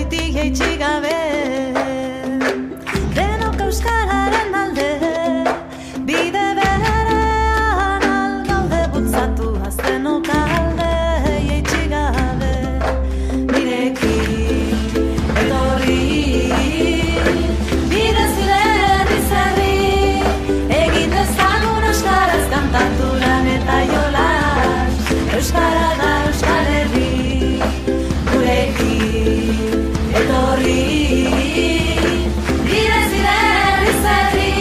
goitik jaitsi gabe. Denok euskararen alde, bide berean algaude bultzatu aztenok alde jaitsi gabe. Nirekin etorri, bide zirerri zerri, egin dezagun euskaraz kantatu lan eta jolas. Euskara da Euskal Herri, gurekin etorri, bide zirerri zerri,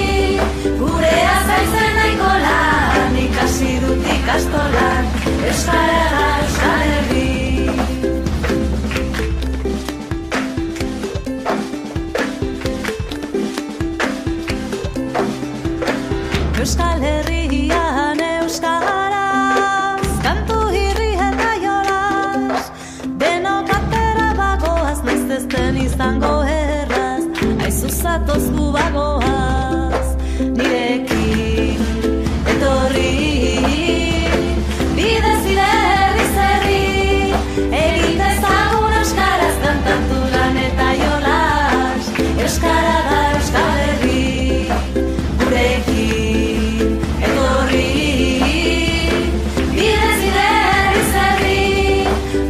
gurea zaizen nahiko lan, ikasi dut ikastolan, Euskara da Euskal Herri. Euskal Herrian euskaraz, kantu hirri eta jolas, denok atera bagoaz, naiz ez den izango erraz, aizu zatoz gu bagoaz, nirekin etorri, bide zirerri zerri, egin dezagun euskaraz kantatu lan eta jolas, euskara da Euskal Herri, gurekin etorri, bide zirerri zerri,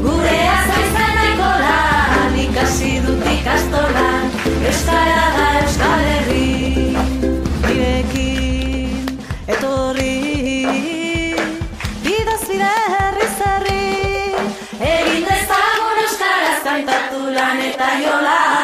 gurea zaizen nahiko lan, ikasi dut ikastolan, euskara da Euskal Herri, nirekin etorri, bide zirerri zerri, egin dezagun euskaraz kantatu lan eta jolas.